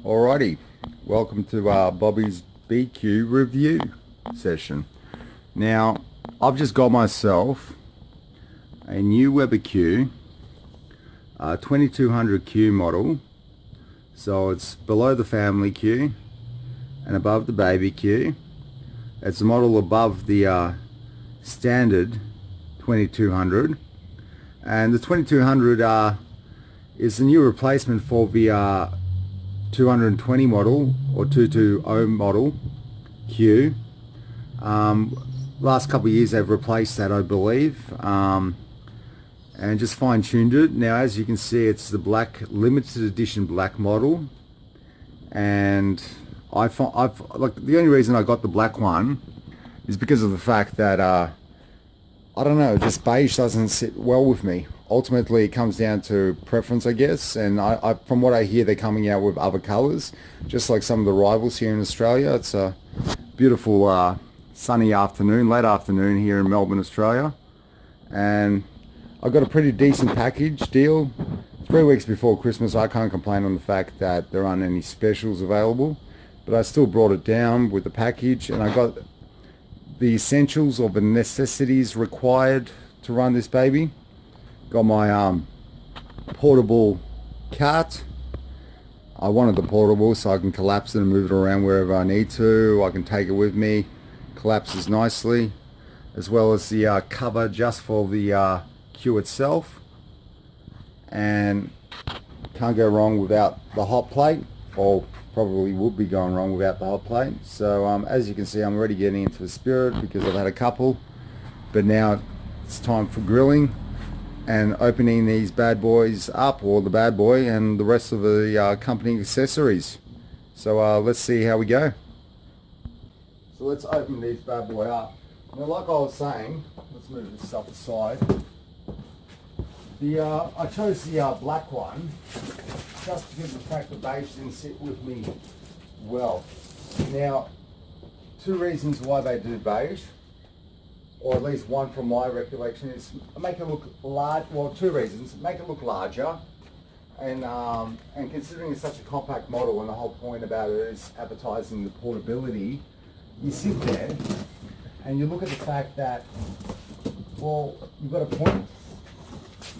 Alrighty, welcome to Bobby's BQ review session. Now, I've just got myself a new BBQ 2200Q model. So it's below the family Q and above the baby Q. It's a model above the standard 2200, and the 2200 is the new replacement for the 220 model or 220 model Q. Last couple of years they've replaced that, I believe, and just fine-tuned it. Now, as you can see, it's the black limited edition black model, and I've like, the only reason I got the black one is because of the fact that I don't know, just beige doesn't sit well with me. Ultimately, it comes down to preference, I guess, and I from what I hear, they're coming out with other colors, just like some of the rivals here in Australia. It's a beautiful sunny afternoon, late afternoon here in Melbourne, Australia, and I got a pretty decent package deal. 3 weeks before Christmas. I can't complain on the fact that there aren't any specials available, but I still brought it down with the package, and I got the essentials or the necessities required to run this baby. Got my portable cart. I wanted the portable so I can collapse it and move it around wherever I need to. I can take it with me, collapses nicely, as well as the cover just for the Q itself. And can't go wrong without the hot plate, or probably would be going wrong without the hot plate. So as you can see, I'm already getting into the spirit because I've had a couple, but now it's time for grilling and opening these bad boys up, or the bad boy and the rest of the company accessories. So let's see how we go. So let's open these bad boy up. Now, like I was saying, let's move this stuff aside. I chose the black one just because of the fact that beige didn't sit with me well. Now, two reasons why they do beige, or at least one from my recollection, is make it look large. Well, two reasons: make it look larger, and considering it's such a compact model, and the whole point about it is advertising the portability. You sit there and you look at the fact that, well, you've got a point.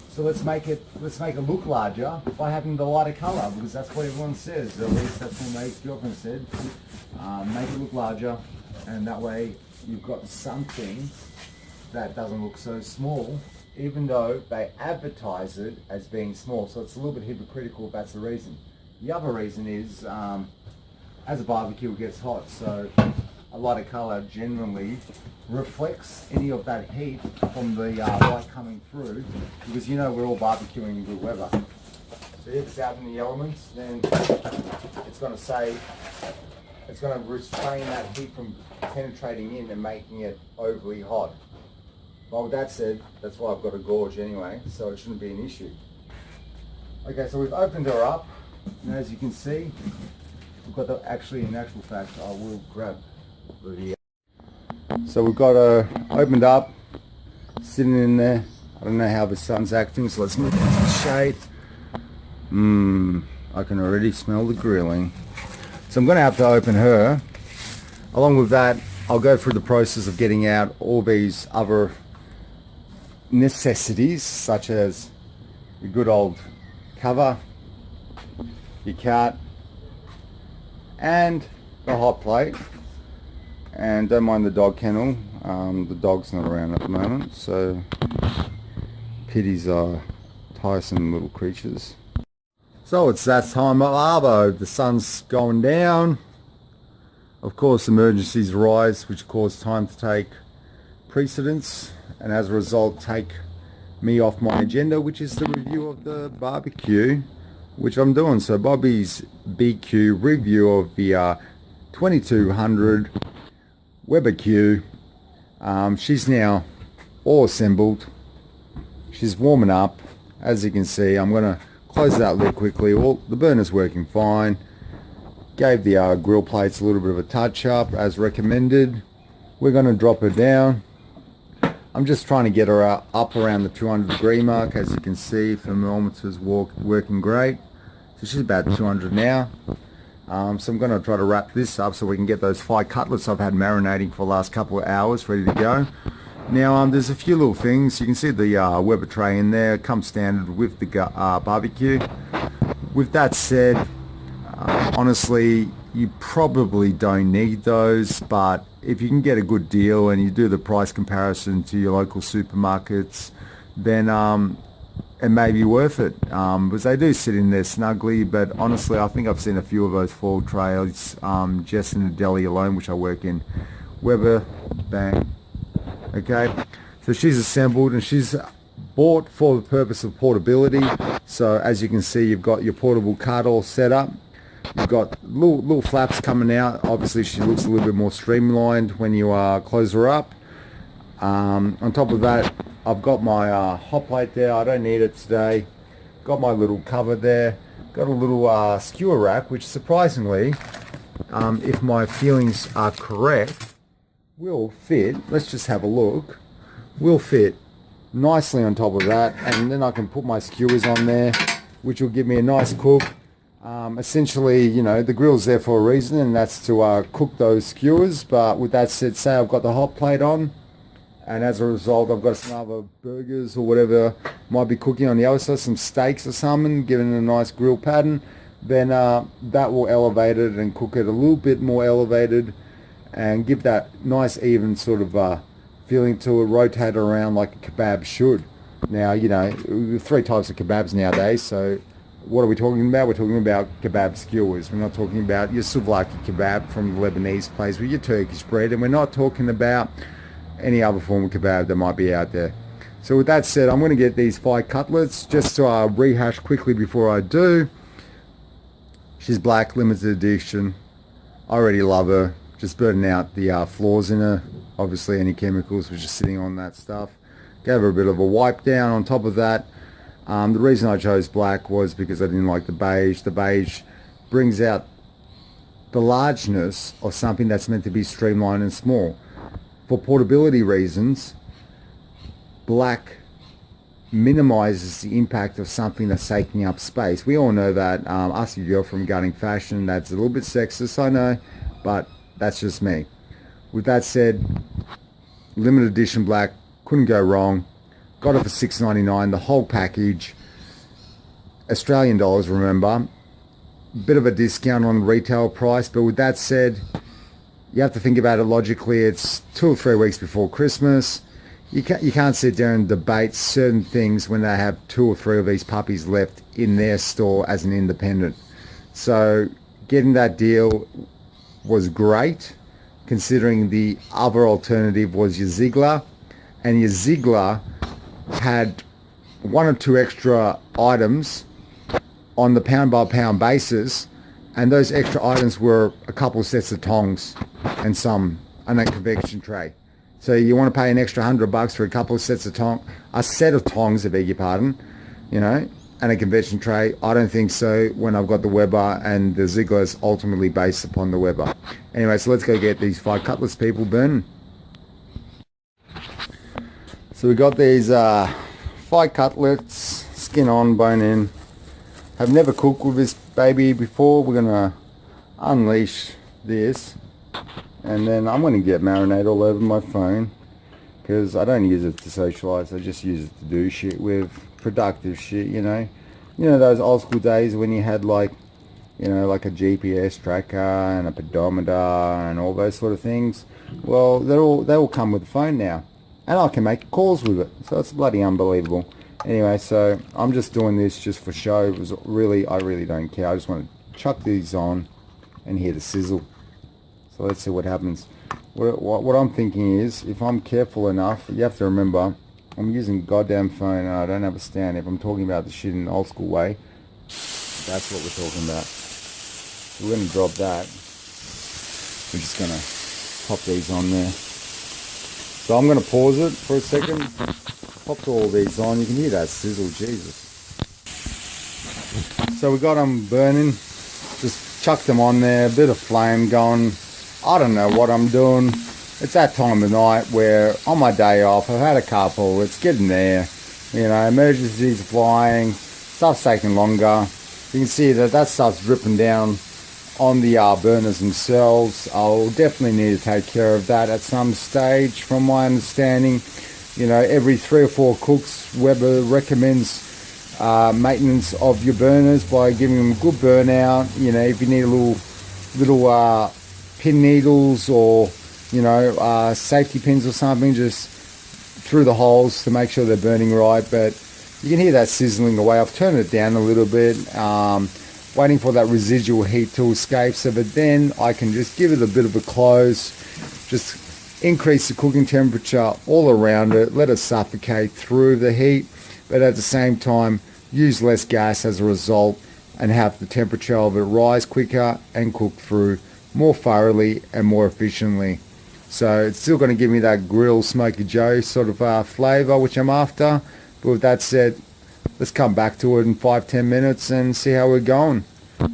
So let's make it look larger by having the lighter color, because that's what everyone says. At least that's what my girlfriend said. Make it look larger, and that way you've got something that doesn't look so small, even though they advertise it as being small. So it's a little bit hypocritical if that's the reason. The other reason is, as a barbecue, it gets hot, so a lighter color generally reflects any of that heat from the light coming through, because you know we're all barbecuing in good weather. So if it's out in the elements, then it's going to restrain that heat from penetrating in and making it overly hot. Well, with that said, that's why I've got a gorge anyway, so it shouldn't be an issue. Okay, so we've opened her up, and as you can see, we've got the, actually, in actual fact, I will grab the... So we've got her opened up, sitting in there. I don't know how the sun's acting, so let's move into the shade. I can already smell the grilling. So I'm going to have to open her. Along with that, I'll go through the process of getting out all these other necessities, such as your good old cover, your cart, and the hot plate. And don't mind the dog kennel. The dog's not around at the moment, so pities are tiresome little creatures. So it's that time of arvo. The sun's going down. Of course, emergencies rise, which cause time to take precedence, and as a result take me off my agenda, which is the review of the barbecue, which I'm doing. So Bobby's BQ review of the 2200 BBQ. She's now all assembled. She's warming up. As you can see, I'm going to close that lid quickly. Well, the burner's working fine. Gave the grill plates a little bit of a touch up as recommended. We're going to drop her down. I'm just trying to get her up around the 200 degree mark. As you can see, thermometer's working great. So she's about 200 now. So I'm going to try to wrap this up so we can get those 5 cutlets I've had marinating for the last couple of hours ready to go. Now there's a few little things. You can see the Weber tray in there. It comes standard with the barbecue. With that said, honestly, you probably don't need those, but if you can get a good deal and you do the price comparison to your local supermarkets, then it may be worth it, because they do sit in there snugly. But honestly, I think I've seen a few of those foil trays just in the deli alone, which I work in. Weber, bang. Okay, so she's assembled and she's bought for the purpose of portability. So as you can see, you've got your portable cart all set up. You've got little flaps coming out. Obviously she looks a little bit more streamlined when you close her up. On top of that, I've got my hot plate there. I don't need it today. Got my little cover there. Got a little skewer rack, which surprisingly, if my feelings are correct, will fit. Let's just have a look. Will fit nicely on top of that, and then I can put my skewers on there, which will give me a nice cook. Essentially, you know, the grill's there for a reason, and that's to cook those skewers. But with that said, say I've got the hot plate on, and as a result I've got some other burgers or whatever might be cooking on the other side, some steaks or something, giving it a nice grill pattern, then that will elevate it and cook it a little bit more elevated and give that nice even sort of feeling to it, rotate around like a kebab should. Now, you know, 3 types of kebabs nowadays, so what are we talking about? We're talking about kebab skewers. We're not talking about your souvlaki kebab from the Lebanese place with your Turkish bread, and we're not talking about any other form of kebab that might be out there. So with that said, I'm going to get these 5 cutlets just to rehash quickly before I do. She's black, limited edition. I already love her. Just burning out the flaws in her. Obviously any chemicals was just sitting on that stuff. Gave her a bit of a wipe down on top of that. The reason I chose black was because I didn't like the beige. The beige brings out the largeness of something that's meant to be streamlined and small. For portability reasons, black minimizes the impact of something that's taking up space. We all know that. Ask your girl from Gutting Fashion. That's a little bit sexist, I know, but that's just me. With that said, limited edition black, couldn't go wrong. Got it for $6.99, the whole package. Australian dollars, remember. Bit of a discount on retail price, but with that said, you have to think about it logically. It's 2 or 3 weeks before Christmas. You can't sit there and debate certain things when they have 2 or 3 of these puppies left in their store as an independent. So getting that deal was great, considering the other alternative was your Ziegler, and your Ziegler had 1 or 2 extra items on the pound by pound basis, and those extra items were a couple of sets of tongs and a convection tray. So you want to pay an extra $100 for a couple of sets of a set of tongs, I beg your pardon, you know, and a convection tray? I don't think so when I've got the Weber, and the Ziegler is ultimately based upon the Weber. Anyway, so let's go get these 5 cutlets, people, burning. So we got these 5 cutlets, skin on, bone in. Have never cooked with this baby before. We're gonna unleash this, and then I'm gonna get marinade all over my phone, because I don't use it to socialize. I just use it to do shit with, productive shit, you know. You know those old school days when you had like, you know, like a GPS tracker and a pedometer and all those sort of things. Well, they all come with the phone now, and I can make calls with it. So it's bloody unbelievable. Anyway, so I'm just doing this just for show. It was really, I really don't care. I just want to chuck these on and hear the sizzle. So let's see what happens. What I'm thinking is, if I'm careful enough, you have to remember, I'm using a goddamn phone and I don't have a stand. If I'm talking about the shit in an old school way, that's what we're talking about. So we're going to drop that. We're just going to pop these on there. So I'm going to pause it for a second. Popped all these on. You can hear that sizzle, Jesus. So we got them burning. Just chucked them on there. A bit of flame going. I don't know what I'm doing. It's that time of night where on my day off, I've had a couple. It's getting there. You know, emergencies flying. Stuff's taking longer. You can see that stuff's dripping down on the burners themselves. I'll definitely need to take care of that at some stage. From my understanding, you know, every 3 or 4 cooks, Weber recommends maintenance of your burners by giving them a good burnout. You know, if you need a little pin needles or, you know, safety pins or something, just through the holes to make sure they're burning right. But you can hear that sizzling away. I've turned it down a little bit, waiting for that residual heat to escape, so that then I can just give it a bit of a close, just increase the cooking temperature all around it, let it suffocate through the heat, but at the same time use less gas as a result and have the temperature of it rise quicker and cook through more thoroughly and more efficiently. So it's still going to give me that grill smoky Joe sort of flavour which I'm after. But with that said, let's come back to it in 5-10 minutes and see how we're going.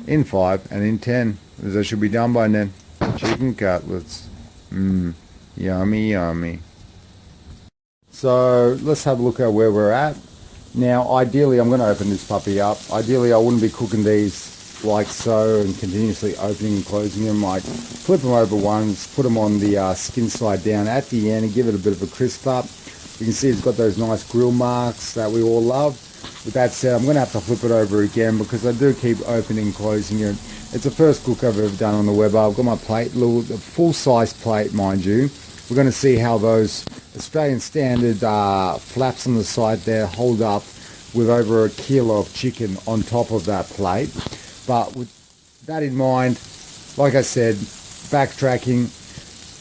In 5 and in 10, as I should be done by then. Chicken cutlets. Yummy, yummy. So let's have a look at where we're at. Now, ideally, I'm going to open this puppy up. Ideally, I wouldn't be cooking these like so and continuously opening and closing them. Like flip them over once, put them on the skin side down at the end and give it a bit of a crisp up. You can see it's got those nice grill marks that we all love. With that said, I'm going to have to flip it over again because I do keep opening and closing it. It's the first cook I've ever done on the Weber. I've got my plate, full-size plate, mind you. We're going to see how those Australian standard flaps on the side there hold up with over 1 kilo of chicken on top of that plate. But with that in mind, like I said, backtracking,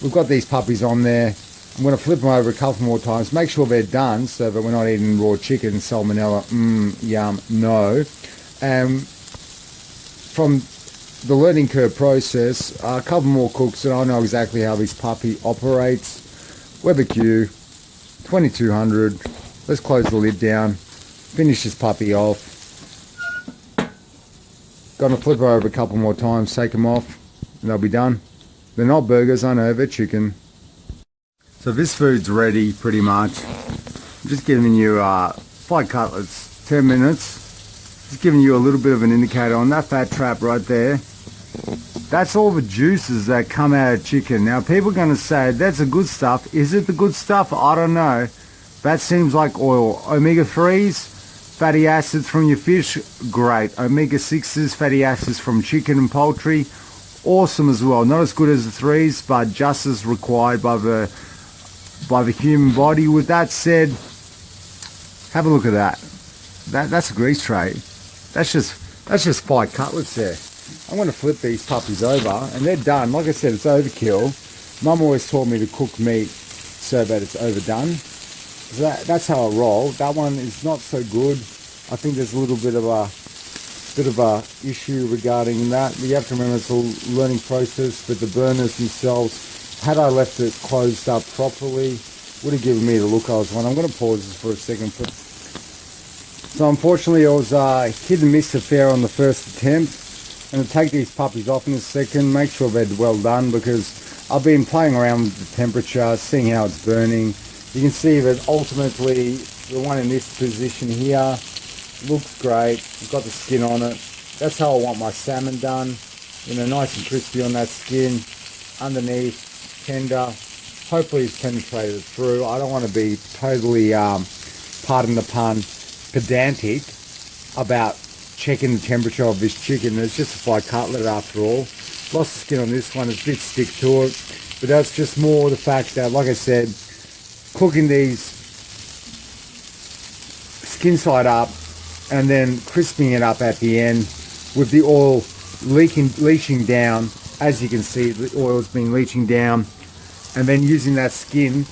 we've got these puppies on there. I'm going to flip them over a couple more times, make sure they're done so that we're not eating raw chicken, salmonella, yum, no. From the learning curve process, a couple more cooks and I know exactly how this puppy operates. BBQ, 2200, let's close the lid down, finish this puppy off. Gonna flip her over a couple more times, take them off, and they'll be done. They're not burgers, I know, they're chicken. So this food's ready pretty much. I'm just giving you 5 cutlets, 10 minutes. Just giving you a little bit of an indicator on that fat trap right there. That's all the juices that come out of chicken. Now people are going to say, that's the good stuff. Is it the good stuff? I don't know. That seems like oil. Omega-3s, fatty acids from your fish, great. Omega-6s, fatty acids from chicken and poultry, awesome as well. Not as good as the 3s, but just as required by the human body. With that said, have a look at that. That's a grease tray. That's just 5 cutlets there. I'm going to flip these puppies over and they're done. Like I said, it's overkill. Mum always taught me to cook meat so that it's overdone. So that's how I roll. That one is not so good. I think there's a little bit of a issue regarding that. But you have to remember it's a learning process. But the burners themselves, had I left it closed up properly, would have given me the look I was wanting. I'm going to pause this for a second. So unfortunately, it was a hit and miss affair on the first attempt. I'm going to take these puppies off in a second, make sure they're well done, because I've been playing around with the temperature, seeing how it's burning. You can see that ultimately the one in this position here looks great. It's got the skin on it. That's how I want my salmon done. You know, nice and crispy on that skin. Underneath, tender. Hopefully it's penetrated through. I don't want to be totally, pardon the pun, pedantic about checking the temperature of this chicken. It's just a 5 cutlet after all. Lost the skin on this one, it's a bit stick to it. But that's just more the fact that, like I said, cooking these skin side up and then crisping it up at the end with the oil leaching down. As you can see, the oil's been leaching down, and then using that skin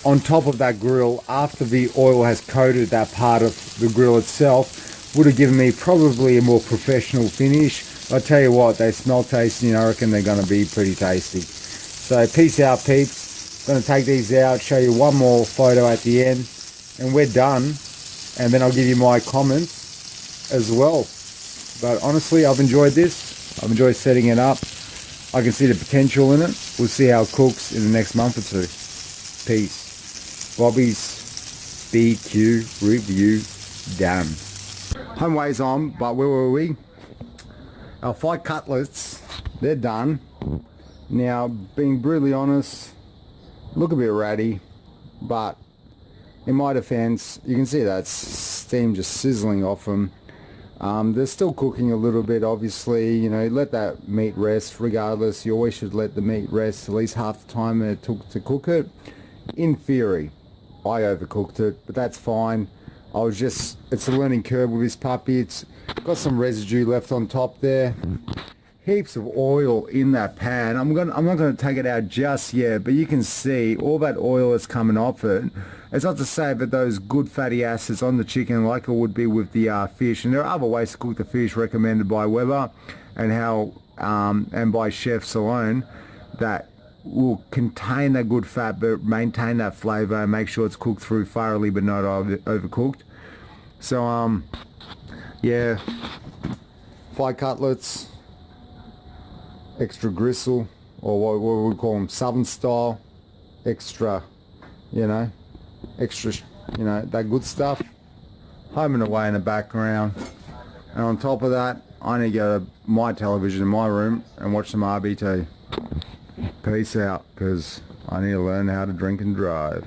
on top of that grill after the oil has coated that part of the grill itself would have given me probably a more professional finish. I tell you what, they smell tasty and I reckon they're going to be pretty tasty. So peace out, peeps. Going to take these out, show you one more photo at the end, and we're done. And then I'll give you my comments as well. But honestly, I've enjoyed this. I've enjoyed setting it up. I can see the potential in it. We'll see how it cooks in the next month or two. Peace. Bobby's BBQ review done. Home ways on, but where were we? Our 5 cutlets, they're done. Now, being brutally honest, look a bit ratty, but in my defense, you can see that steam just sizzling off them. They're still cooking a little bit, obviously. You know, let that meat rest regardless. You always should let the meat rest at least half the time it took to cook it. In theory, I overcooked it, but that's fine. It's a learning curve with this puppy. It's got some residue left on top there. Heaps of oil in that pan. I'm not going to take it out just yet, but you can see all that oil that's coming off it. It's not to say that those good fatty acids on the chicken like it would be with the fish. And there are other ways to cook the fish recommended by Weber and by chefs alone that will contain that good fat but maintain that flavor and make sure it's cooked through thoroughly but not overcooked. So yeah, 5 cutlets, extra gristle, or what we call them, southern style, extra, that good stuff. Home and away in the background, and on top of that, I need to go to my television in my room and watch some RBT. Peace out, because I need to learn how to drink and drive.